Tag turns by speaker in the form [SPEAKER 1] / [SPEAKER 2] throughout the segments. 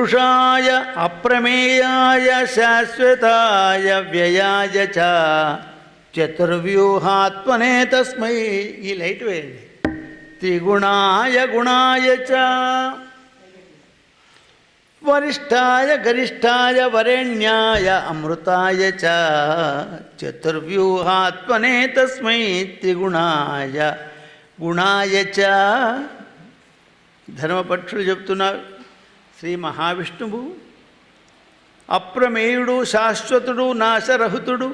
[SPEAKER 1] పురుషాయ అప్రమేయాయ శాశ్వతాయ వ్యయాయ చ చతుర్వ్యూహాత్మనే తస్మై, ఈ లైట్ వేయండి, త్రిగుణాయ గుణాయ చ వరిష్ఠాయ గరిష్ఠాయ వరేణ్యాయ అమృతాయ చ చతుర్వ్యూహాత్మనే తస్మై త్రిగుణాయ గుణాయ చ. ధర్మపక్షులు చెప్తున్నారు, శ్రీ మహావిష్ణువు అప్రమేయుడు, శాశ్వతుడు, నాశరహితుడు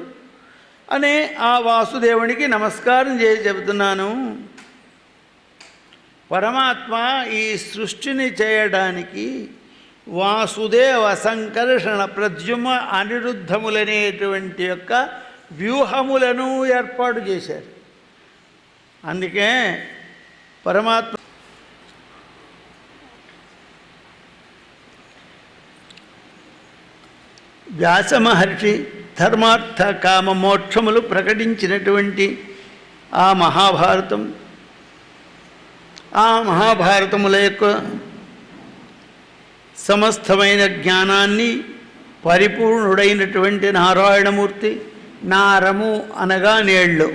[SPEAKER 1] అనే ఆ వాసుదేవునికి నమస్కారం చేసి చెబుతున్నాను. పరమాత్మ ఈ సృష్టిని చేయడానికి వాసుదేవ సంకర్షణ ప్రద్యుమ అనిరుద్ధములనేటువంటి యొక్క వ్యూహములను ఏర్పాటు చేశారు. అందుకే పరమాత్మ వ్యాస మహర్షి ధర్మార్థ కామ మోక్షములు ప్రకటించినటువంటి ఆ మహాభారతం, ఆ మహాభారతముల యొక్క సమస్తమైన జ్ఞానాన్ని పరిపూర్ణుడైనటువంటి నారాయణమూర్తి, నారము అనగా నీళ్ళు,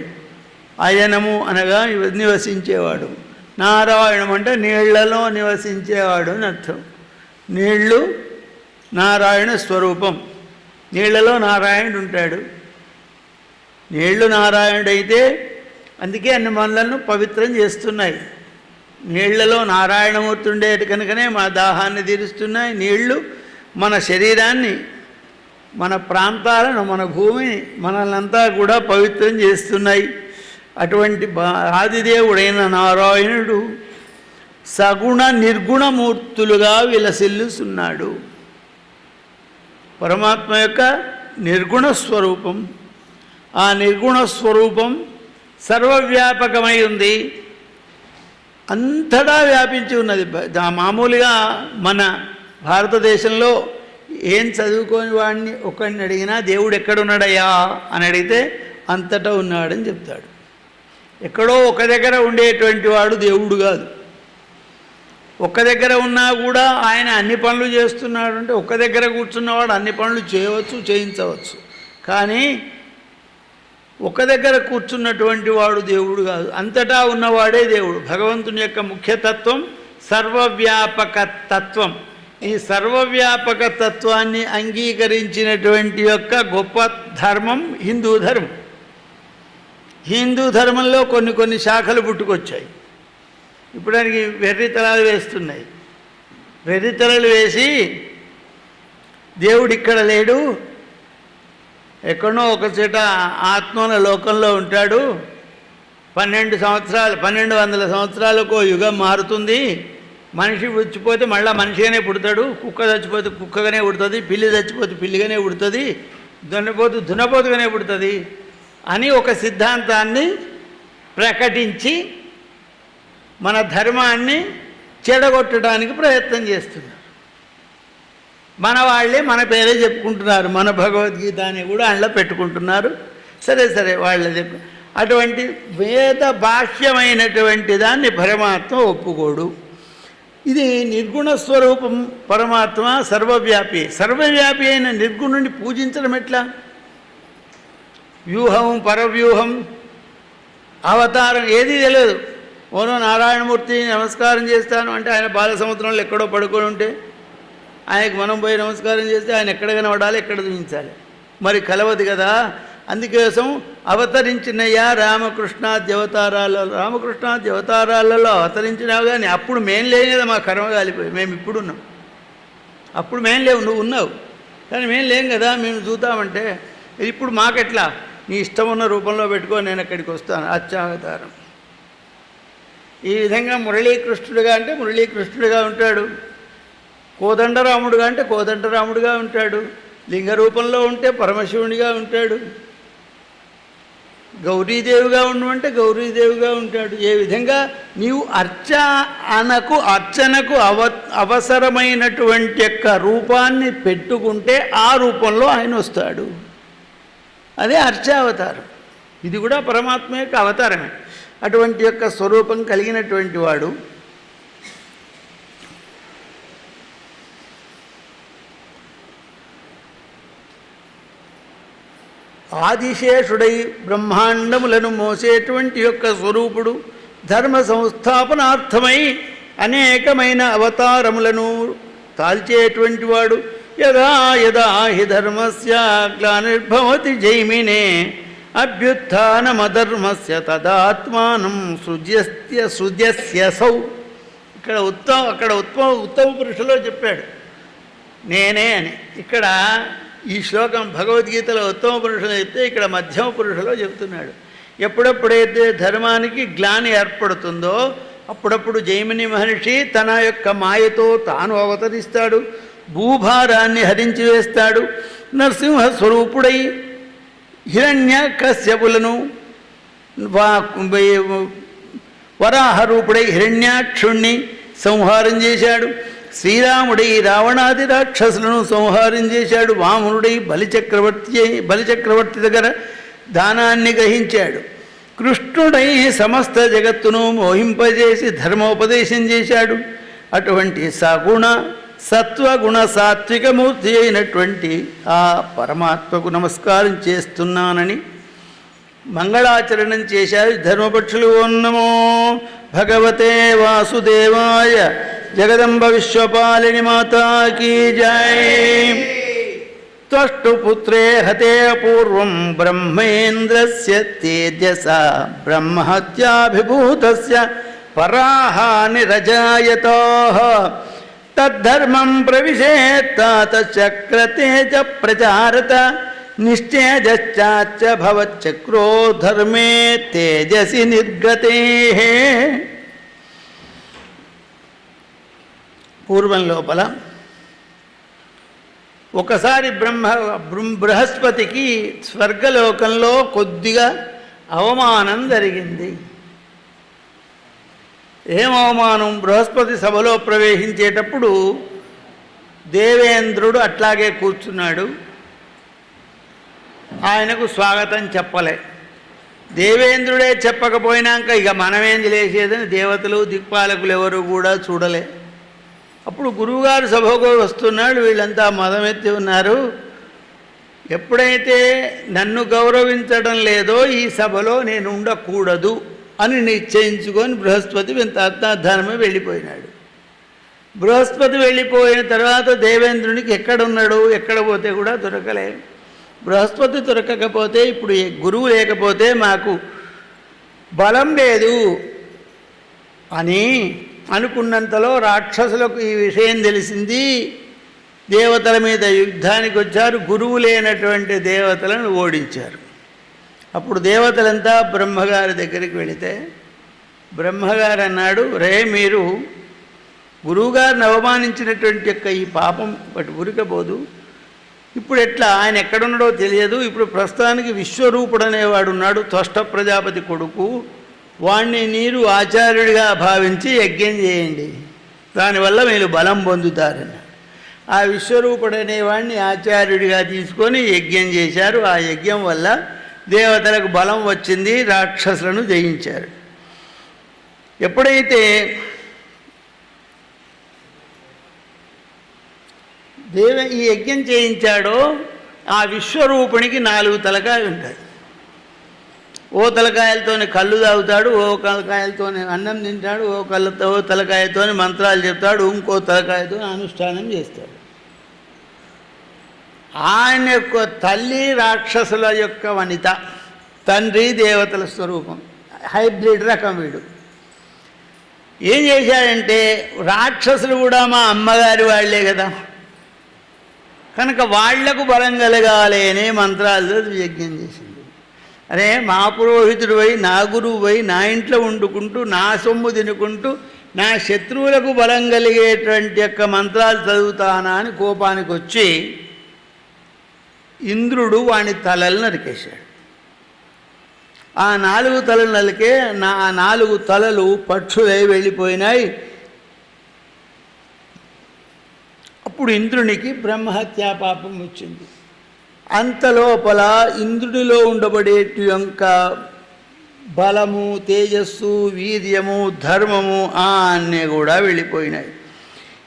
[SPEAKER 1] అయనము అనగా నివసించేవాడు, నారాయణం అంటే నీళ్లలో నివసించేవాడు అని అర్థం. నీళ్ళు నారాయణ స్వరూపం, నీళ్లలో నారాయణుడు ఉంటాడు. నీళ్లు నారాయణుడైతే అందుకే అన్ని మనలను పవిత్రం చేస్తున్నాయి. నీళ్లలో నారాయణమూర్తి ఉండేటి కనుకనే మన దాహాన్ని తీరుస్తున్నాయి. నీళ్లు మన శరీరాన్ని, మన ప్రాంతాలను, మన భూమిని, మనల్నంతా కూడా పవిత్రం చేస్తున్నాయి. అటువంటి ఆదిదేవుడైన నారాయణుడు సగుణ నిర్గుణమూర్తులుగా విలసిల్లుతున్నాడు. పరమాత్మ యొక్క నిర్గుణ స్వరూపం, ఆ నిర్గుణ స్వరూపం సర్వవ్యాపకమై ఉంది, అంతటా వ్యాపించి ఉన్నది. మామూలుగా మన భారతదేశంలో ఏం చదువుకోని వాడిని ఒకడిని అడిగినా దేవుడు ఎక్కడున్నాడయ్యా అని అడిగితే అంతటా ఉన్నాడని చెప్తాడు. ఎక్కడో ఒక దగ్గర ఉండేటువంటి వాడు దేవుడు కాదు. ఒక్క దగ్గర ఉన్నా కూడా ఆయన అన్ని పనులు చేస్తున్నాడు అంటే ఒక్క దగ్గర కూర్చున్నవాడు అన్ని పనులు చేయవచ్చు, చేయించవచ్చు. కానీ ఒక దగ్గర కూర్చున్నటువంటి వాడు దేవుడు కాదు, అంతటా ఉన్నవాడే దేవుడు. భగవంతుని యొక్క ముఖ్యతత్వం సర్వవ్యాపక తత్వం. ఈ సర్వవ్యాపక తత్వాన్ని అంగీకరించినటువంటి యొక్క గొప్ప ధర్మం హిందూ ధర్మం. హిందూ ధర్మంలో కొన్ని శాఖలు పుట్టుకొచ్చాయి. ఇప్పుడు దానికి వెర్రితలాలు వేస్తున్నాయి. వెర్రితలలు వేసి దేవుడు ఇక్కడ లేడు, ఎక్కడో ఒక చోట ఆత్మల లోకంలో ఉంటాడు, 1200 సంవత్సరాలకు యుగం మారుతుంది, మనిషి చచ్చిపోతే మళ్ళీ మనిషిగానే పుడతాడు, కుక్క చచ్చిపోతే కుక్కగానే పుడుతుంది, పిల్లి చచ్చిపోతే పిల్లిగానే పుడుతుంది, దున్నపోతు దున్నపోతుగానే పుడుతుంది అని ఒక సిద్ధాంతాన్ని ప్రకటించి మన ధర్మాన్ని చెడగొట్టడానికి ప్రయత్నం చేస్తున్నారు. మన వాళ్ళే మన పేరే చెప్పుకుంటున్నారు, మన భగవద్గీత అని కూడా అందులో పెట్టుకుంటున్నారు. సరే వాళ్ళది అటువంటి వేద బాహ్యమైనటువంటి దాన్ని పరమాత్మ ఒప్పుకోడు. ఇది నిర్గుణ స్వరూపం పరమాత్మ, సర్వవ్యాపి. సర్వవ్యాపి అయిన నిర్గుణుని పూజించడం ఎట్లా? వ్యూహం, పరవ్యూహం, అవతారం ఏదీ తెలియదు. ఓనో నారాయణమూర్తి నమస్కారం చేస్తాను అంటే ఆయన బాలసముద్రంలో ఎక్కడో పడుకొని ఉంటే ఆయనకు మనం పోయి నమస్కారం చేస్తే ఆయన ఎక్కడ కనబడాలి, ఎక్కడ చూపించాలి, మరి కలవదు కదా. అందుకోసం అవతరించినయ్యా రామకృష్ణాద్యవతారాలలో అవతరించినావు. కానీ అప్పుడు మేం లేని కదా, మా కర్మ కాలిపోయి మేము ఇప్పుడు ఉన్నాం. అప్పుడు మేం లేవు, నువ్వు ఉన్నావు, కానీ మేము లేం కదా. మేము చూద్దామంటే ఇప్పుడు మాకెట్లా, నీ ఇష్టం ఉన్న రూపంలో పెట్టుకో, నేను అక్కడికి వస్తాను. అత్యావతారం. ఈ విధంగా మురళీకృష్ణుడిగా అంటే మురళీకృష్ణుడిగా ఉంటాడు, కోదండరాముడుగా అంటే కోదండరాముడిగా ఉంటాడు, లింగ రూపంలో ఉంటే పరమశివునిగా ఉంటాడు, గౌరీదేవిగా ఉండమంటే గౌరీదేవిగా ఉంటాడు. ఏ విధంగా నీవు అర్చనకు అవసరమైనటువంటి యొక్క రూపాన్ని పెట్టుకుంటే ఆ రూపంలో ఆయన వస్తాడు. అదే అర్చావతారం. ఇది కూడా పరమాత్మ యొక్క అవతారమే. అటువంటి యొక్క స్వరూపం కలిగినటువంటి వాడు ఆదిశేషుడై బ్రహ్మాండములను మోసేటువంటి యొక్క స్వరూపుడు, ధర్మ సంస్థాపనార్థమై అనేకమైన అవతారములను తాల్చేటువంటి వాడు. యదా యదా హి ధర్మస్య గ్లానిర్భవతి జైమినే అభ్యుత్థానమధర్మస్య తదాత్మానం సృజ్యస్యసౌ. ఇక్కడ ఉత్తమ పురుషులో చెప్పాడు నేనే అని. ఇక్కడ ఈ శ్లోకం భగవద్గీతలో ఉత్తమ పురుషులు చెప్తే ఇక్కడ మధ్యమ పురుషులో చెప్తున్నాడు. ఎప్పుడెప్పుడైతే ధర్మానికి గ్లాని ఏర్పడుతుందో అప్పుడప్పుడు జైమిని మహర్షి తన యొక్క మాయతో తాను అవతరిస్తాడు, భూభారాన్ని హరించి వేస్తాడు. నరసింహ స్వరూపుడై హిరణ్యకశ్యపులను, వరాహరూపుడై హిరణ్యాక్షుణ్ణి సంహారం చేశాడు. శ్రీరాముడై రావణాది రాక్షసులను సంహారం చేశాడు. వామనుడై బలిచక్రవర్తి దగ్గర దానాన్ని గ్రహించాడు. కృష్ణుడై సమస్త జగత్తును మోహింపజేసి ధర్మోపదేశం చేశాడు. అటువంటి సగుణ సత్వగుణ సాత్వికమూర్తి అయినటువంటి ఆ పరమాత్మకు నమస్కారం చేస్తున్నానని మంగళాచరణం చేశారు ధర్మపక్షులు. ఓం నమో భగవతే వాసుదేవాయ జగదంబ విశ్వపాలిని మాతాకి జై. త్వష్టుపుత్రే హతే పూర్వం బ్రహ్మేంద్రస్య తేజస బ్రహ్మహత్యాభిభూతస్య పరాహాని రజాయతోః తద్ధర్మం ప్రవిశేత్తాత చక్రతేజ ప్రచారత నిశ్చేజశ్చాచ్చ భవచ్చక్రో ధర్మే తేజసి నిర్గతేః. పూర్వం లోపల ఒకసారి బృహస్పతికి స్వర్గలోకంలో కొద్దిగా అవమానం జరిగింది. ఏం అవమానం? బృహస్పతి సభలో ప్రవేశించేటప్పుడు దేవేంద్రుడు అట్లాగే కూర్చున్నాడు. ఆయనకు స్వాగతం చెప్పలే. దేవేంద్రుడే చెప్పకపోయినాక ఇక మనమేం చేసేదని దేవతలు దిక్పాలకులు ఎవరు కూడా చూడలే. అప్పుడు గురువుగారు సభకు వస్తున్నాడు. వీళ్ళంతా మదమెత్తి ఉన్నారు. ఎప్పుడైతే నన్ను గౌరవించడం లేదో ఈ సభలో నేను ఉండకూడదు అని నిశ్చయించుకొని బృహస్పతి అంతర్ధానమే వెళ్ళిపోయినాడు. బృహస్పతి వెళ్ళిపోయిన తర్వాత దేవేంద్రునికి ఎక్కడున్నాడు, ఎక్కడ పోతే కూడా దొరకలే. బృహస్పతి దొరకకపోతే ఇప్పుడు గురువు లేకపోతే మాకు బలం లేదు అని అనుకున్నంతలో రాక్షసులకు ఈ విషయం తెలిసింది. దేవతల మీద యుద్ధానికి వచ్చారు. గురువు లేనటువంటి దేవతలను ఓడించారు. అప్పుడు దేవతలంతా బ్రహ్మగారి దగ్గరికి వెళితే బ్రహ్మగారు అన్నాడు, రే మీరు గురువుగారిని అవమానించినటువంటి యొక్క ఈ పాపం బట్టి ఉరికపోదు. ఇప్పుడు ఎట్లా? ఆయన ఎక్కడున్నాడో తెలియదు. ఇప్పుడు ప్రస్తుతానికి విశ్వరూపుడు అనేవాడు ఉన్నాడు, త్వష్ట ప్రజాపతి కొడుకు. వాణ్ణి నీరు ఆచార్యుడిగా భావించి యజ్ఞం చేయండి, దానివల్ల మీరు బలం పొందుతారని. ఆ విశ్వరూపుడు అనేవాడిని ఆచార్యుడిగా తీసుకొని యజ్ఞం చేశారు. ఆ యజ్ఞం వల్ల దేవతలకు బలం వచ్చింది, రాక్షసులను జయించారు. ఎప్పుడైతే ఈ యజ్ఞం చేయించాడో ఆ విశ్వరూపునికి 4 తలకాయలు ఉంటాయి. ఓ తలకాయలతోని కళ్ళు తాగుతాడు, ఓ తలకాయలతోని అన్నం తింటాడు, ఓ తలకాయతోని మంత్రాలు చెప్తాడు, ఇంకో తలకాయతో అనుష్ఠానం చేస్తాడు. ఆయన యొక్క తల్లి రాక్షసుల యొక్క వనిత, తండ్రి దేవతల స్వరూపం, హైబ్రిడ్ రకం వీడు. ఏం చేశాడంటే రాక్షసులు కూడా మా అమ్మగారి వాళ్లే కదా, కనుక వాళ్లకు బలం కలగాలి అనే మంత్రాలతో యజ్ఞం చేసింది. అరే మా పురోహితుడు పోయి, నా గురువు పోయి, నా ఇంట్లో వండుకుంటూ, నా సొమ్ము తినుకుంటూ, నా శత్రువులకు బలం కలిగేటువంటి యొక్క మంత్రాలు చదువుతానా అని కోపానికి వచ్చి ఇంద్రుడు వాని తలలు నరికేశాడు. ఆ 4 తలలు నరికే 4 తలలు పక్షులై వెళ్ళిపోయినాయి. అప్పుడు ఇంద్రునికి బ్రహ్మహత్యా పాపం వచ్చింది. అంతలోపల ఇంద్రుడిలో ఉండబడేటి యొక్క బలము, తేజస్సు, వీర్యము, ధర్మము అన్నీ కూడా వెళ్ళిపోయినాయి.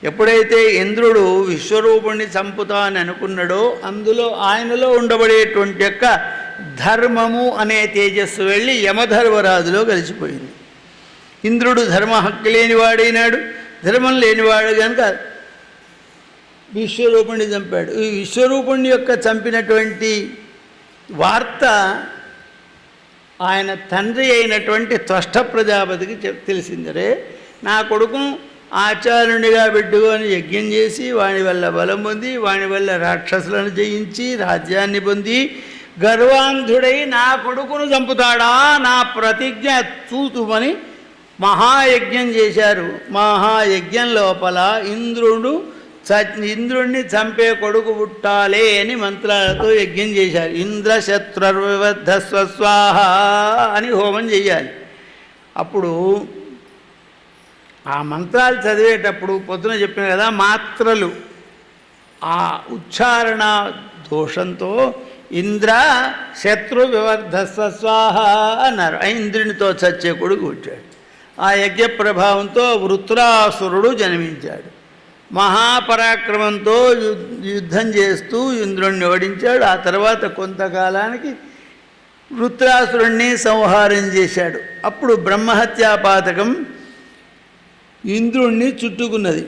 [SPEAKER 1] ఎప్పుడైతే ఇంద్రుడు విశ్వరూపుణ్ణి చంపుతా అని అనుకున్నాడో అందులో ఆయనలో ఉండబడేటువంటి యొక్క ధర్మము అనే తేజస్సు వెళ్ళి యమధర్మరాజులో కలిసిపోయింది. ఇంద్రుడు ధర్మ హక్కు లేనివాడైనాడు, ధర్మం లేనివాడు కనుక విశ్వరూపుణ్ణి చంపాడు. ఈ విశ్వరూపుణ్ణి యొక్క చంపినటువంటి వార్త ఆయన తండ్రి అయినటువంటి త్వష్ట ప్రజాపతికి తెలిసిందరే, నా కొడుకును ఆచార్యునిగా పెట్టుకొని యజ్ఞం చేసి వాని వల్ల బలం పొంది వాని వల్ల రాక్షసులను జయించి రాజ్యాన్ని పొంది గర్వాంధుడై నా కొడుకును చంపుతాడా, నా ప్రతిజ్ఞ చూతుమని మహాయజ్ఞం చేశారు. మహాయజ్ఞం లోపల ఇంద్రుణ్ణి చంపే కొడుకు పుట్టాలే అని మంత్రాలతో యజ్ఞం చేశారు. ఇంద్ర శత్రుర్వివద్ధ స్వస్వాహ అని హోమం చేయాలి. అప్పుడు ఆ మంత్రాలు చదివేటప్పుడు పొద్దున చెప్పిన కదా, మాత్రలు ఆ ఉచ్చారణ దోషంతో ఇంద్ర శత్రు వివర్ధ స్వస్వాహ అన్నారు. ఇంద్రునితో చచ్చే కొడుకు పుట్టాడు. ఆ యజ్ఞ ప్రభావంతో వృత్రాసురుడు జన్మించాడు. మహాపరాక్రమంతో యుద్ధం చేస్తూ ఇంద్రుణ్ణి ఓడించాడు. ఆ తర్వాత కొంతకాలానికి వృత్రాసురుణ్ణి సంహారం చేశాడు. అప్పుడు బ్రహ్మహత్యా పాతకం ఇంద్రుణ్ణి చుట్టుకున్నది.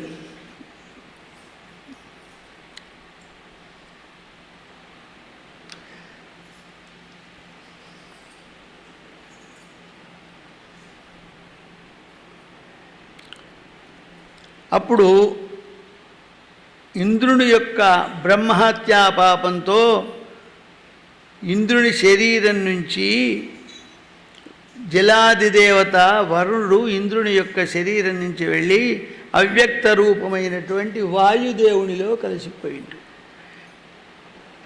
[SPEAKER 1] అప్పుడు ఇంద్రుని యొక్క బ్రహ్మహత్యా పాపంతో ఇంద్రుని శరీరం నుంచి జలాదిదేవత వరుణుడు ఇంద్రుని యొక్క శరీరం నుంచి వెళ్ళి అవ్యక్త రూపమైనటువంటి వాయుదేవునిలో కలిసిపోయిండు.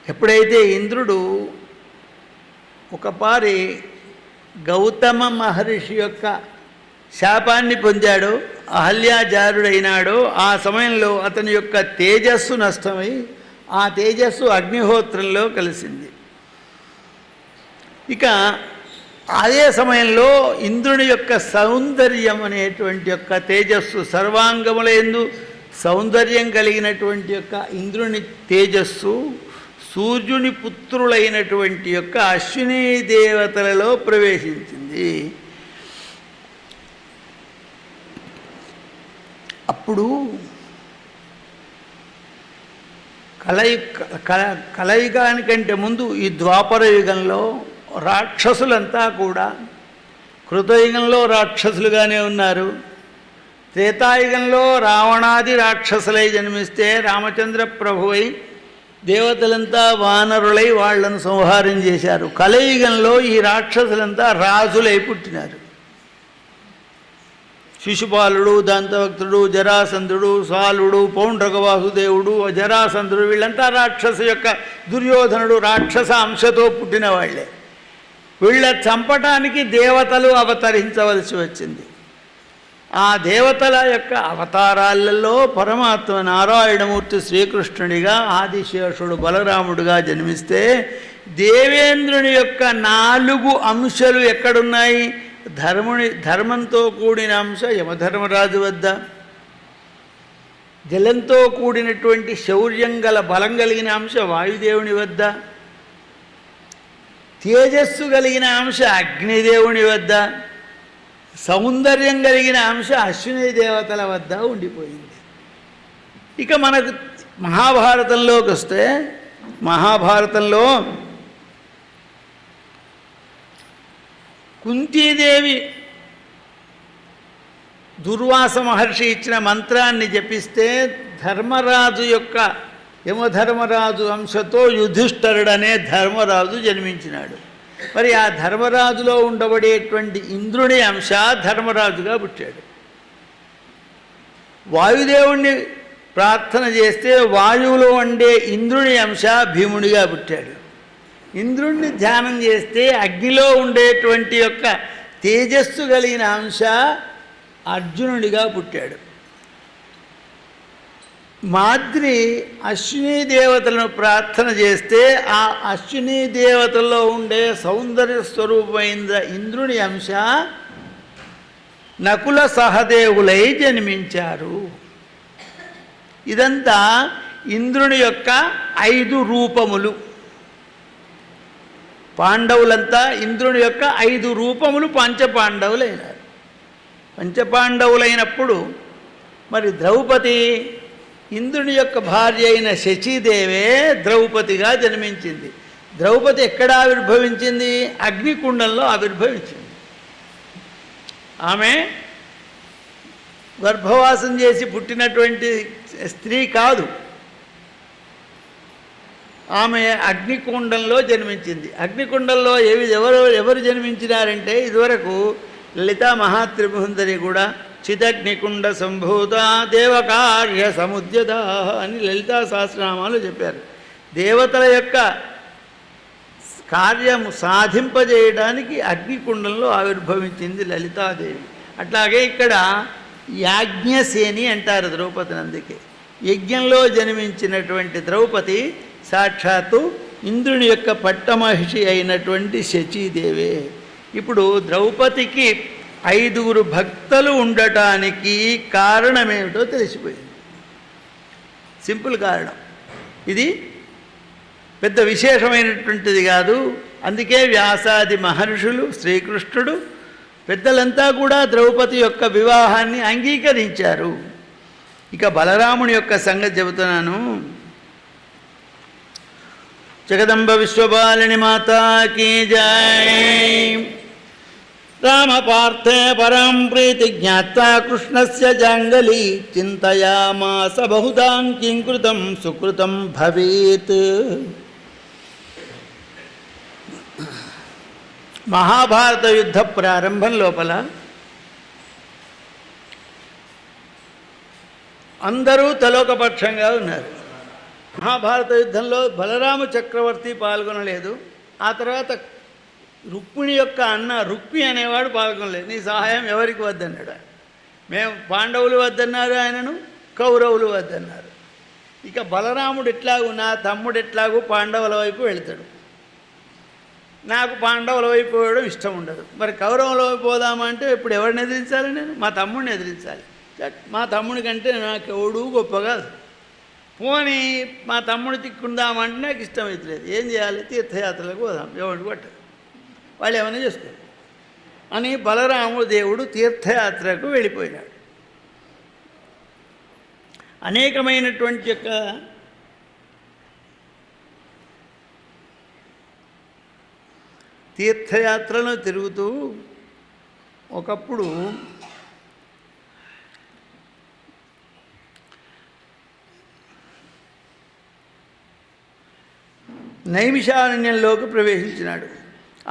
[SPEAKER 1] ఎప్పుడైతే ఇంద్రుడు ఒకపారి గౌతమ మహర్షి యొక్క శాపాన్ని పొందాడో, అహల్యాజారుడైనాడో, ఆ సమయంలో అతని యొక్క తేజస్సు నష్టమై ఆ తేజస్సు అగ్నిహోత్రంలో కలిసింది. ఇక అదే సమయంలో ఇంద్రుని యొక్క సౌందర్యం అనేటువంటి యొక్క తేజస్సు, సర్వాంగములందు సౌందర్యం కలిగినటువంటి యొక్క ఇంద్రుని తేజస్సు సూర్యుని పుత్రులైనటువంటి యొక్క అశ్విని దేవతలలో ప్రవేశించింది. అప్పుడు కలయుగానికంటే ముందు ఈ ద్వాపర యుగంలో రాక్షసులంతా కూడా, కృతయుగంలో రాక్షసులుగానే ఉన్నారు. త్రేతాయుగంలో రావణాది రాక్షసులై జన్మిస్తే రామచంద్ర ప్రభువై దేవతలంతా వానరులై వాళ్లను సంహారం చేశారు. కలియుగంలో ఈ రాక్షసులంతా రాజులై పుట్టినారు. శిశుపాలుడు, దంతభక్తుడు, జరాసంధుడు, సాలుడు, పౌండ్రక వాసుదేవుడు, జరాసంధుడు వీళ్ళంతా రాక్షస యొక్క, దుర్యోధనుడు రాక్షస అంశతో పుట్టిన వాళ్లే. వీళ్ళ చంపటానికి దేవతలు అవతరించవలసి వచ్చింది. ఆ దేవతల యొక్క అవతారాలలో పరమాత్మ నారాయణమూర్తి శ్రీకృష్ణుడిగా, ఆదిశేషుడు బలరాముడుగా జన్మిస్తే దేవేంద్రుని యొక్క 4 అంశాలు ఎక్కడున్నాయి? ధర్మంతో కూడిన అంశ యమధర్మరాజు వద్ద, జలంతో కూడినటువంటి శౌర్యం గల బలం కలిగిన అంశ వాయుదేవుని వద్ద, తేజస్సు కలిగిన అంశ అగ్నిదేవుని వద్ద, సౌందర్యం కలిగిన అంశ అశ్విని దేవతల వద్ద ఉండిపోయింది. ఇక మనకు మహాభారతంలోకి వస్తే, మహాభారతంలో కుంతీదేవి దుర్వాస మహర్షి ఇచ్చిన మంత్రాన్ని జపిస్తే ధర్మరాజు యొక్క, యమధర్మరాజు అంశతో యుధిష్ఠరుడనే ధర్మరాజు జన్మించినాడు. మరి ఆ ధర్మరాజులో ఉండబడేటువంటి ఇంద్రుని అంశ ధర్మరాజుగా పుట్టాడు. వాయుదేవుణ్ణి ప్రార్థన చేస్తే వాయువులో ఉండే ఇంద్రుని అంశ భీమునిగా పుట్టాడు. ఇంద్రుణ్ణి ధ్యానం చేస్తే అగ్నిలో ఉండేటువంటి యొక్క తేజస్సు కలిగిన అంశ అర్జునుడిగా పుట్టాడు. మాద్రి అశ్విని దేవతలను ప్రార్థన చేస్తే ఆ అశ్విని దేవతల్లో ఉండే సౌందర్య స్వరూపమైన ఇంద్రుని అంశ నకుల సహదేవులై జన్మించారు. ఇదంతా ఇంద్రుని యొక్క 5 రూపములు. పాండవులంతా ఇంద్రుని యొక్క 5 రూపములు పంచపాండవులైనారు. పంచపాండవులైనప్పుడు మరి ద్రౌపది ఇంద్రుని యొక్క భార్య అయిన శచీదేవే ద్రౌపదిగా జన్మించింది. ద్రౌపది ఎక్కడ ఆవిర్భవించింది? అగ్నికుండంలో ఆవిర్భవించింది. ఆమె గర్భవాసం చేసి పుట్టినటువంటి స్త్రీ కాదు, ఆమె అగ్నికుండంలో జన్మించింది. అగ్నికుండంలో ఎవరు జన్మించినారంటే ఇదివరకు లలితా మహాత్రిపుందరి కూడా చిదగ్నికుండ సంభూత దేవకార్య సముద్యత అని లలితా సహస్రనామాలు చెప్పారు. దేవతల యొక్క కార్యము సాధింపజేయడానికి అగ్నికుండంలో ఆవిర్భవించింది లలితాదేవి. అట్లాగే ఇక్కడ యాజ్ఞసేని అంటారు ద్రౌపదిని. అందుకే యజ్ఞంలో జన్మించినటువంటి ద్రౌపది సాక్షాత్తు ఇంద్రుని యొక్క పట్టమహిషి అయినటువంటి శచీదేవే. ఇప్పుడు ద్రౌపదికి 5 భక్తులు ఉండటానికి కారణమేమిటో తెలిసిపోయింది. సింపుల్ కారణం, ఇది పెద్ద విశేషమైనటువంటిది కాదు. అందుకే వ్యాసాది మహర్షులు, శ్రీకృష్ణుడు, పెద్దలంతా కూడా ద్రౌపది యొక్క వివాహాన్ని అంగీకరించారు. ఇక బలరాముని యొక్క సంగతి చెబుతున్నాను. జగదంబ విశ్వపాలిని మాతాకి జై. రామ పార్థే పరం ప్రీతి జ్ఞాత్వా కృష్ణస్య జాంగలి చింతయామాస బహుదాం కిం కృతం సుకృతం భవేత్. మహాభారత యుద్ధ ప్రారంభం లోపల అందరూ తలోకపక్షంగా ఉన్నారు. మహాభారత యుద్ధంలో బలరామ చక్రవర్తి పాల్గొనలేదు. ఆ తర్వాత రుక్మిణి యొక్క అన్న రుక్మి అనేవాడు పాల్గొనలేదు. నీ సహాయం ఎవరికి వద్దన్నాడు. మేము పాండవులు వద్దన్నారు, ఆయనను కౌరవులు వద్దన్నారు. ఇక బలరాముడు ఎట్లాగూ నా తమ్ముడు ఎట్లాగూ పాండవుల వైపు వెళతాడు, నాకు పాండవుల వైపు పోవడం ఇష్టం ఉండదు. మరి కౌరవుల వైపు పోదామంటే ఇప్పుడు ఎవరిని ఎదిరించాలి? నేను మా తమ్ముడిని ఎదిరించాలి. మా తమ్ముడి కంటే నాకు ఎవడు గొప్ప కాదు. పోనీ మా తమ్ముడు తిక్కుందామంటే నాకు ఇష్టం అవుతలేదు. ఏం చేయాలి? తీర్థయాత్రలకు పోదాం, ఎవడు పట్ట వాళ్ళు ఏమైనా చేసుకోరు అని బలరాముడు దేవుడు తీర్థయాత్రకు వెళ్ళిపోయినాడు. అనేకమైనటువంటి యొక్క తీర్థయాత్రలను తిరుగుతూ ఒకప్పుడు నైమిషారణ్యంలోకి ప్రవేశించినాడు.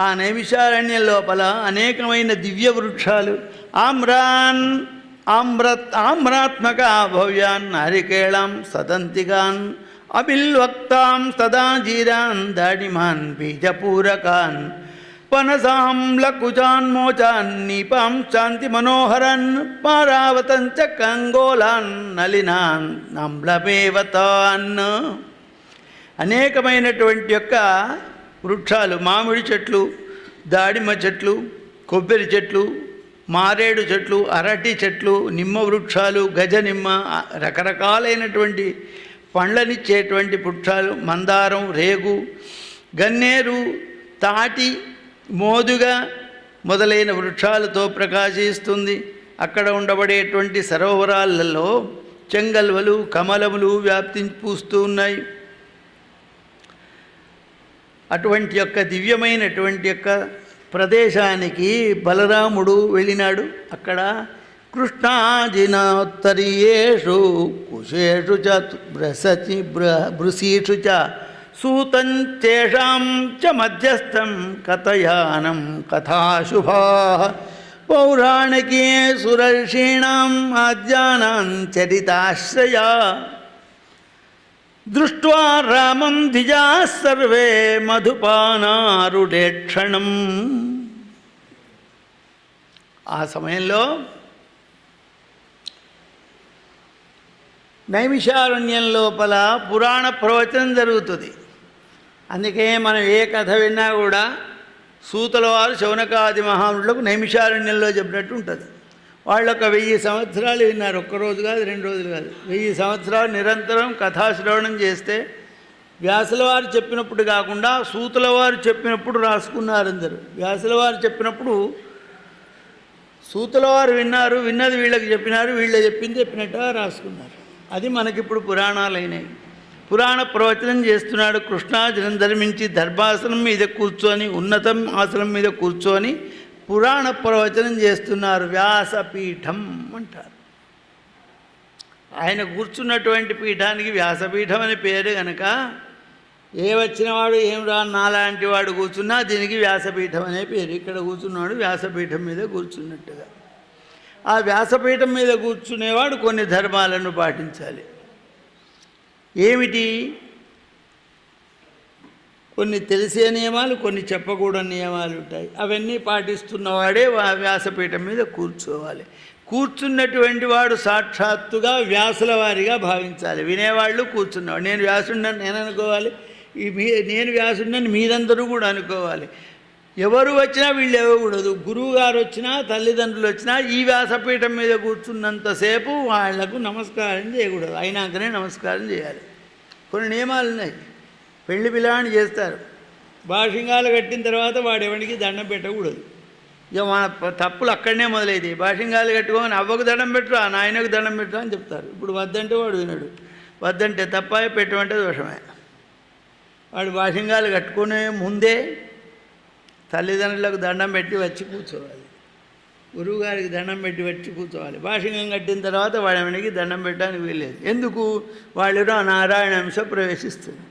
[SPEAKER 1] ఆ నైమిషారణ్యం లోపల అనేకమైన దివ్య వృక్షాలు, ఆమ్రాత్మక భవ్యాన్ నారికేళాం సదంతికాన్ అబిల్వక్తాం సదాజీరాన్ దాడిమాన్ బీజపూరకాన్ పనసాం లకుచాన్మోచాన్ నీపాం శాంతి మనోహరన్ పారావతంచ కంగోలాన్ నలినాన్ నంబ్లమేవతాన్. అనేకమైనటువంటి యొక్క వృక్షాలు, మామిడి చెట్లు, దాడిమ చెట్లు, కొబ్బరి చెట్లు, మారేడు చెట్లు, అరటి చెట్లు, నిమ్మ వృక్షాలు, గజ నిమ్మ, రకరకాలైనటువంటి పండ్లనిచ్చేటువంటి వృక్షాలు, మందారం, రేగు, గన్నేరు, తాటి, మోదుగ మొదలైన వృక్షాలతో ప్రకాశిస్తుంది. అక్కడ ఉండబడేటువంటి సరోవరాలలో చెంగల్వలు, కమలములు వ్యాప్తి పూస్తూ ఉన్నాయి. అటువంటి యొక్క దివ్యమైనటువంటి యొక్క ప్రదేశానికి బలరాముడు వెళ్ళినాడు. అక్కడ కృష్ణాజినోత్తరీయేషు కుశేషు చ బృసీషు చ సూతంచేషాం చ మధ్యస్థం కథయానం కథాశుభా పౌరాణికే సురర్షీణాం ఆద్యానాం చరితాశ్రయా దృష్ట్వా రామం ధిజా సర్వే మధుపానారుడేక్షణం. ఆ సమయంలో నైమిషారణ్యం లోపల పురాణ ప్రవచనం జరుగుతుంది. అందుకే మనం ఏ కథ విన్నా కూడా సూతుల వారు శౌనకాది మహామునులకు నైమిషారణ్యంలో చెప్పినట్టు ఉంటుంది. వాళ్ళు ఒక 1000 సంవత్సరాలు విన్నారు. ఒక్కరోజు కాదు, 2 రోజులు కాదు, 1000 సంవత్సరాలు నిరంతరం కథాశ్రవణం చేస్తే వ్యాసుల వారు చెప్పినప్పుడు కాకుండా సూతుల వారు చెప్పినప్పుడు రాసుకున్నారు అందరు. వ్యాసుల వారు చెప్పినప్పుడు సూతుల వారు విన్నారు, విన్నది వీళ్ళకి చెప్పినారు, వీళ్ళే చెప్పినట్టుగా రాసుకున్నారు. అది మనకిప్పుడు పురాణాలు అయినాయి. పురాణ ప్రవచనం చేస్తున్నాడు. కృష్ణార్జునం ధర్మించి దర్భాసనం మీద కూర్చొని, ఉన్నతం ఆసనం మీద కూర్చొని పురాణ ప్రవచనం చేస్తున్నారు. వ్యాసపీఠం అంటారు. ఆయన కూర్చున్నటువంటి పీఠానికి వ్యాసపీఠం అని పేరు కనుక ఏ వచ్చినవాడు ఏం రా నాలాంటి వాడు కూర్చున్నా దీనికి వ్యాసపీఠం అనే పేరు. ఇక్కడ కూర్చున్నాడు వ్యాసపీఠం మీద కూర్చున్నట్టుగా. ఆ వ్యాసపీఠం మీద కూర్చునేవాడు కొన్ని ధర్మాలను పాటించాలి. ఏమిటి? కొన్ని తెలిసే నియమాలు, కొన్ని చెప్పకూడని నియమాలు ఉంటాయి. అవన్నీ పాటిస్తున్నవాడే వ్యాసపీఠం మీద కూర్చోవాలి. కూర్చున్నటువంటి వాడు సాక్షాత్తుగా వ్యాసుల వారిగా భావించాలి. వినేవాళ్ళు కూర్చున్నవాడు. నేను వ్యాసుడిని నేను అనుకోవాలి, నేను వ్యాసుడిని మీరందరూ కూడా అనుకోవాలి. ఎవరు వచ్చినా వీళ్ళు ఇవ్వకూడదు. గురువుగారు వచ్చినా, తల్లిదండ్రులు వచ్చినా ఈ వ్యాసపీఠం మీద కూర్చున్నంతసేపు వాళ్లకు నమస్కారం చేయకూడదు. అయినాకనే నమస్కారం చేయాలి. కొన్ని నియమాలు ఉన్నాయి. పెళ్లి పిల్లాన్ని చేస్తారు, భాషింగాలు కట్టిన తర్వాత వాడు ఎవరికి దండం పెట్టకూడదు. ఇక మన తప్పులు అక్కడనే మొదలైతే భాషింగాలు కట్టుకోమని అవ్వకు దండం పెట్టరు, ఆ నాయనకు దండం పెట్టరు అని చెప్తారు. ఇప్పుడు వద్దంటే వాడు వినడు. వద్దంటే తప్పే, పెట్టమంటే దోషమే. వాడు భాషింగాలు కట్టుకునే ముందే తల్లిదండ్రులకు దండం పెట్టి వచ్చి కూర్చోవాలి, గురువుగారికి దండం పెట్టి వచ్చి కూర్చోవాలి. భాషింగం కట్టిన తర్వాత వాడి వెనక్కి దండం పెట్టడానికి వీల్లేదు. ఎందుకు? వాళ్ళు నారాయణ అంశ ప్రవేశిస్తుంది.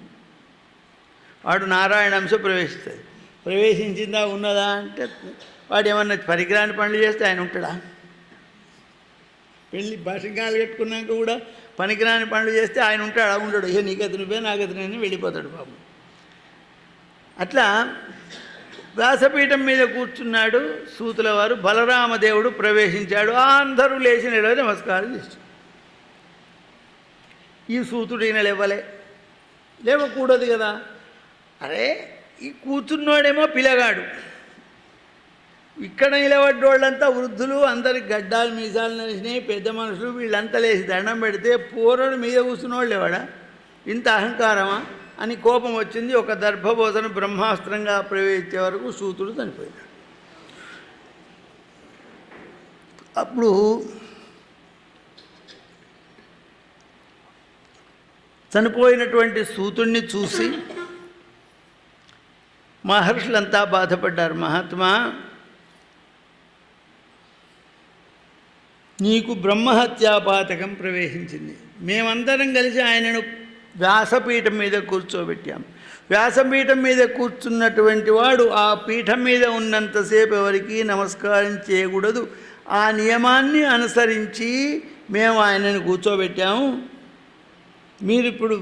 [SPEAKER 1] వాడు నారాయణ అంశ ప్రవేశిస్తుంది. ప్రవేశించిందా ఉన్నదా అంటే వాడు ఏమన్నా పరికరాని పనులు చేస్తే ఆయన ఉంటాడా? పెళ్ళి భాషింగాలు కట్టుకున్నాక కూడా పనికిరాని పనులు చేస్తే ఆయన ఉంటాడా? ఉండడు. ఇక నీకు నువ్వే నాకు అతనని వెళ్ళిపోతాడు పాపం. అట్లా వ్యాసపీఠం మీద కూర్చున్నాడు సూతుల వారు. బలరామదేవుడు ప్రవేశించాడు. అందరూ లేచి నిలబడి నమస్కారం చేశాడు. ఈ సూతుడు ఈయన లేవకూడదు కదా. అరే ఈ కూర్చున్నోడేమో పిల్లగాడు, ఇక్కడ నిలబడ్డోళ్ళంతా వృద్ధులు, అందరికి గడ్డాలు మీసాలు నడిచినాయి, పెద్ద మనుషులు. వీళ్ళంతా లేచి దండం పెడితే పూర్వుడు మీద కూర్చున్నోళ్ళు లేవాడా? ఇంత అహంకారమా అని కోపం వచ్చింది. ఒక దర్భబోధను బ్రహ్మాస్త్రంగా ప్రవేశించే వరకు సూతుడు చనిపోయాడు. అప్పుడు చనిపోయినటువంటి సూతుడిని చూసి మహర్షులంతా బాధపడ్డారు. మహాత్మా, నీకు బ్రహ్మహత్యాపాతకం ప్రవేశించింది. మేమందరం కలిసి ఆయనను వ్యాసపీఠం మీద కూర్చోబెట్టాం. వ్యాసపీఠం మీద కూర్చున్నటువంటి వాడు ఆ పీఠం మీద ఉన్నంతసేపు ఎవరికి నమస్కారం చేయకూడదు. ఆ నియమాన్ని అనుసరించి మేము ఆయనను కూర్చోబెట్టాము. మీరు ఇప్పుడు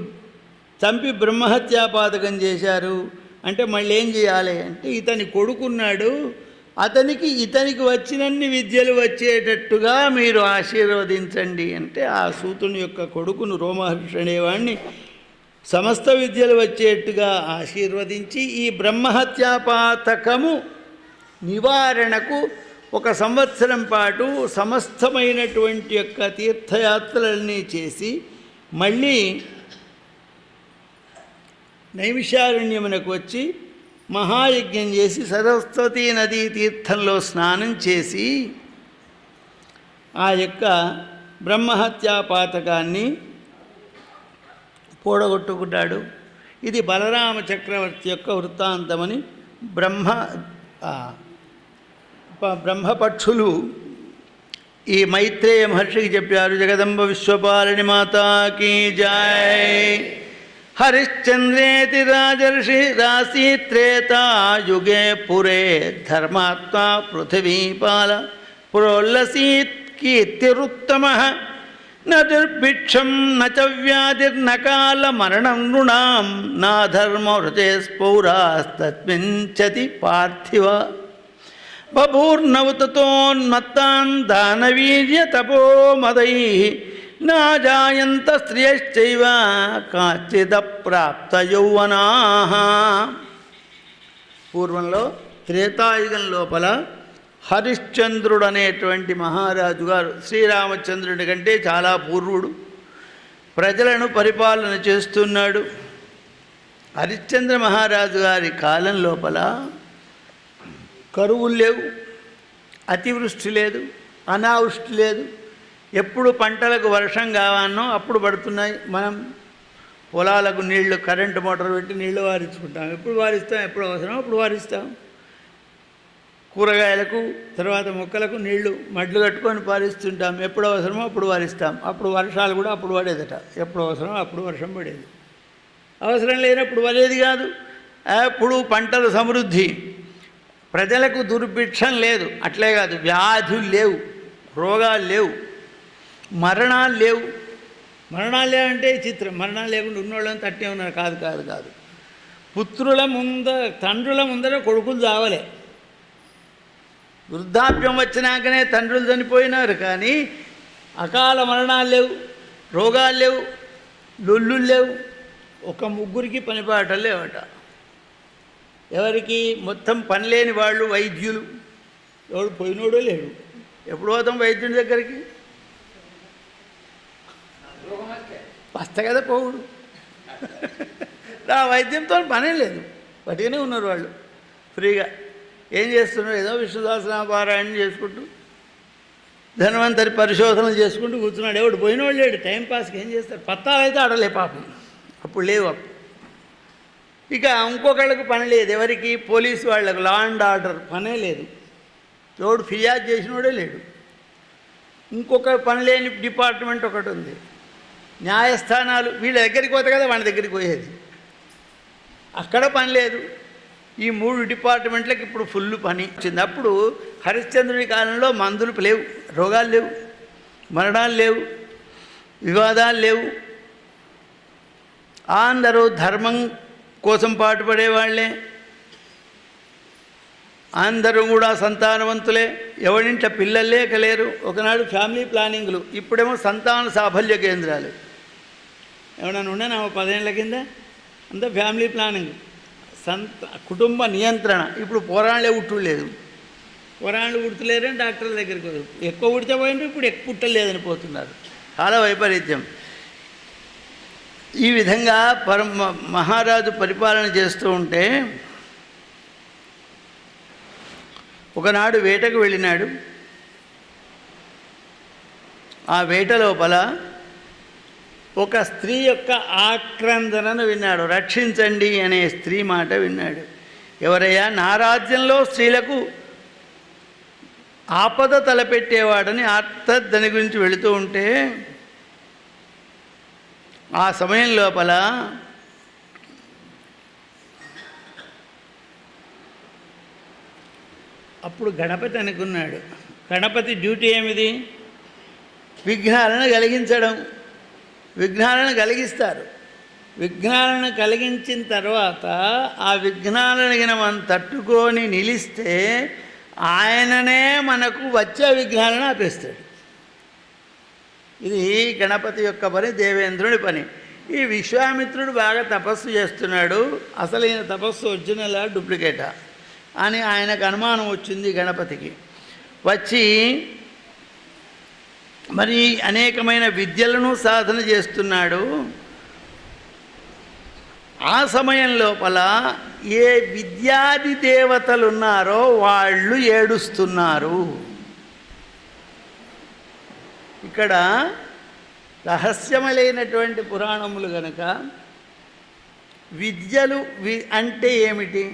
[SPEAKER 1] చంపి బ్రహ్మహత్యాపాతకం చేశారు అంటే మళ్ళీ ఏం చేయాలి అంటే, ఇతని కొడుకున్నాడు, ఇతనికి వచ్చినన్ని విద్యలు వచ్చేటట్టుగా మీరు ఆశీర్వదించండి అంటే, ఆ సూతుని యొక్క కొడుకును రోమహర్షి అనేవాడిని సమస్త విద్యలు వచ్చేట్టుగా ఆశీర్వదించి ఈ బ్రహ్మహత్యాపాతకము నివారణకు 1 సంవత్సరం పాటు సమస్తమైనటువంటి యొక్క తీర్థయాత్రలన్నీ చేసి మళ్ళీ నైమిషారణ్యమునకు వచ్చి మహాయజ్ఞం చేసి సరస్వతీ నదీ తీర్థంలో స్నానం చేసి ఆ యొక్క బ్రహ్మహత్యాపాతకాన్ని పోడగొట్టుకున్నాడు. ఇది బలరామ చక్రవర్తి యొక్క వృత్తాంతమని బ్రహ్మపక్షులు ఈ మైత్రేయ మహర్షికి చెప్పారు. జగదంబ విశ్వపాలిని మాతాకి జై. హరిశ్చంద్రేతి రాజర్షి రాశి త్రేతాయుగే పురే ధర్మాత్మా పృథివీపాల ప్రోల్లసీత్ కీర్తిరుత్తమః న దుర్భిక్షం న చ వ్యాధిర్న కాల మరణం నృణాం నా ధర్మవృతే స్పౌరాస్తస్మించతి పార్థివ బభూర్నవతతోన్మత్తాన్ దానవీర్య తపోమదైః నా జాయంత స్త్రియశ్చైవ కాచిద ప్రాప్త యౌవనాః. పూర్వంలో త్రేతాయుగం లోపల హరిశ్చంద్రుడు అనేటువంటి మహారాజు గారు, శ్రీరామచంద్రుడి కంటే చాలా పూర్వుడు, ప్రజలను పరిపాలన చేస్తున్నాడు. హరిశ్చంద్ర మహారాజు గారి కాలం లోపల కరువులు లేవు, అతివృష్టి లేదు, అనావృష్టి లేదు. ఎప్పుడు పంటలకు వర్షం కావాలనో అప్పుడు పడుతున్నాయి. మనం పొలాలకు నీళ్లు కరెంటు మోటార్ పెట్టి నీళ్లు వారించుకుంటాం. ఎప్పుడు వారిస్తాం, ఎప్పుడు అవసరం అప్పుడు వారిస్తాం. కూరగాయలకు తర్వాత మొక్కలకు నీళ్లు మడ్లు కట్టుకొని పారిస్తుంటాం. ఎప్పుడు అవసరమో అప్పుడు వారిస్తాం. అప్పుడు వర్షాలు కూడా అప్పుడు పడేదట. ఎప్పుడు అవసరమో అప్పుడు వర్షం పడేది. అవసరం లేనప్పుడు పడేది కాదు. అప్పుడు పంటల సమృద్ధి, ప్రజలకు దుర్భిక్షం లేదు. అట్లే కాదు, వ్యాధులు లేవు, రోగాలు లేవు, మరణాలు లేవు. మరణాలు లేవంటే చిత్రం. మరణాలు లేకుండా ఉన్నోళ్ళని తట్టే ఉన్నారు. కాదు కాదు కాదు తండ్రుల ముందర కొడుకులు చావలే. వృద్ధాప్యం వచ్చినాకనే తండ్రులు చనిపోయినారు. కానీ అకాల మరణాలు లేవు, రోగాలు లేవు, లొల్లులు లేవు. ఒక ముగ్గురికి పనిపాటలు లేవట. ఎవరికి? మొత్తం పని లేని వాళ్ళు వైద్యులు. ఎవడు పోయినోడో లేడు. ఎప్పుడు పోతాం వైద్యుడి దగ్గరికి? వస్తా కదా పోవుడు. ఆ వైద్యంతో పనే లేదు. పట్టుకునే ఉన్నారు వాళ్ళు ఫ్రీగా. ఏం చేస్తున్నారు? ఏదో విష్ణు సహస్రనామ పారాయణ చేసుకుంటూ ధన్వంతరి పరిశోధనలు చేసుకుంటూ కూర్చున్నాడు. ఎవడు పోయినోళ్ళు లేడు. టైంపాస్కి ఏం చేస్తారు? పత్తాలు అయితే ఆడలే పాపం. అప్పుడు లేవు. ఇక ఇంకొకళ్ళకు పని లేదు. ఎవరికి? పోలీసు వాళ్ళకు, లా అండ్ ఆర్డర్ పనే లేదు. ఎవడు ఫిర్యాదు చేసినోడే లేడు. ఇంకొక పని లేని డిపార్ట్మెంట్ ఒకటి ఉంది, న్యాయస్థానాలు. వీళ్ళ దగ్గరికి పోతే కదా వాళ్ళ దగ్గరికి పోయేది. అక్కడ పని లేదు. ఈ 3 డిపార్ట్మెంట్లకు ఇప్పుడు ఫుల్ పని వచ్చింది. అప్పుడు హరిశ్చంద్రుడి కాలంలో మందులు లేవు, రోగాలు లేవు, మరణాలు లేవు, వివాదాలు లేవు. అందరూ ధర్మం కోసం పాటుపడేవాళ్లే. అందరూ కూడా సంతానవంతులే. ఎవరింట పిల్లలు లేకలేరు. ఒకనాడు ఫ్యామిలీ ప్లానింగ్లు, ఇప్పుడేమో సంతాన సాఫల్య కేంద్రాలు. ఎవడన్నా ఉండేనా 10 ఏళ్ల కింద? అంతా ఫ్యామిలీ ప్లానింగ్, కుటుంబ నియంత్రణ. ఇప్పుడు పోరాళ్ళే ఉట్టులేదు. పోరాళ్ళు ఉడతలేరని డాక్టర్ల దగ్గరికి పోయారు. ఎక్కువ ఉడితే పోయినారు, ఇప్పుడు ఎక్కువ పుట్టలేదని పోతున్నారు. చాలా వైపరీత్యం. ఈ విధంగా మహారాజు పరిపాలన చేస్తూ ఉంటే ఒకనాడు వేటకు వెళ్ళినాడు. ఆ వేట లోపల ఒక స్త్రీ యొక్క ఆక్రందనను విన్నాడు. రక్షించండి అనే స్త్రీ మాట విన్నాడు. ఎవరయ్యా? నా రాజ్యంలో స్త్రీలకు ఆపద తలపెట్టేవాడని దాని గురించి వెళుతూ ఉంటే ఆ సమయం లోపల అప్పుడు గణపతి అనుకున్నాడు. గణపతి డ్యూటీ ఏమిది? విఘ్నాలను కలిగించడం. విఘ్నాలను కలిగిస్తారు. విఘ్నాలను కలిగించిన తర్వాత ఆ విఘ్నాలను మనం తట్టుకొని నిలిస్తే ఆయననే మనకు వచ్చే విఘ్నాలను ఆపేస్తాడు. ఇది గణపతి యొక్క పని, దేవేంద్రుడి పని. ఈ విశ్వామిత్రుడు బాగా తపస్సు చేస్తున్నాడు. అసలు ఈయన తపస్సు ఒరిజినలా డూప్లికేటా అని ఆయనకు అనుమానం వచ్చింది. గణపతికి వచ్చి మరి అనేకమైన విద్యలను సాధన చేస్తున్నాడు. ఆ సమయం లోపల ఏ విద్యాది దేవతలు ఉన్నారో వాళ్ళు ఏడుస్తున్నారు. ఇక్కడ రహస్యములైనటువంటి పురాణములు గనక విద్యలు అంటే ఏమిటి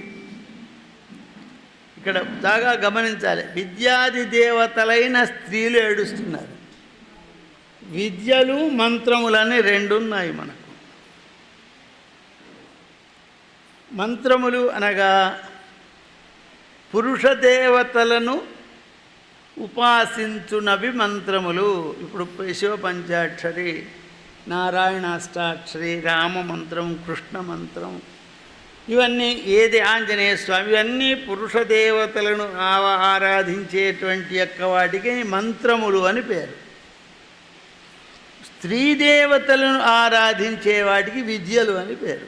[SPEAKER 1] ఇక్కడ బాగా గమనించాలి. విద్యాది దేవతలైన స్త్రీలు ఏడుస్తున్నారు. విద్యలు మంత్రములని 2 ఉన్నాయి మనకు. మంత్రములు అనగా పురుష దేవతలను ఉపాసించునవి మంత్రములు. ఇప్పుడు శివ పంచాక్షరి, నారాయణాష్టాక్షరి, రామ మంత్రం, కృష్ణ మంత్రం, ఇవన్నీ ఏది ఆంజనేయ స్వామి, ఇవన్నీ పురుష దేవతలను ఆరాధించేటువంటి యొక్క వాటికి మంత్రములు అని పేరు. స్త్రీ దేవతలను ఆరాధించే వాటికి విద్యలు అని పేరు.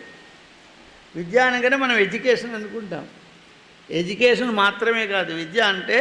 [SPEAKER 1] విద్య అనగానే మనం ఎడ్యుకేషన్ అనుకుంటాం. ఎడ్యుకేషన్ మాత్రమే కాదు, విద్య అంటే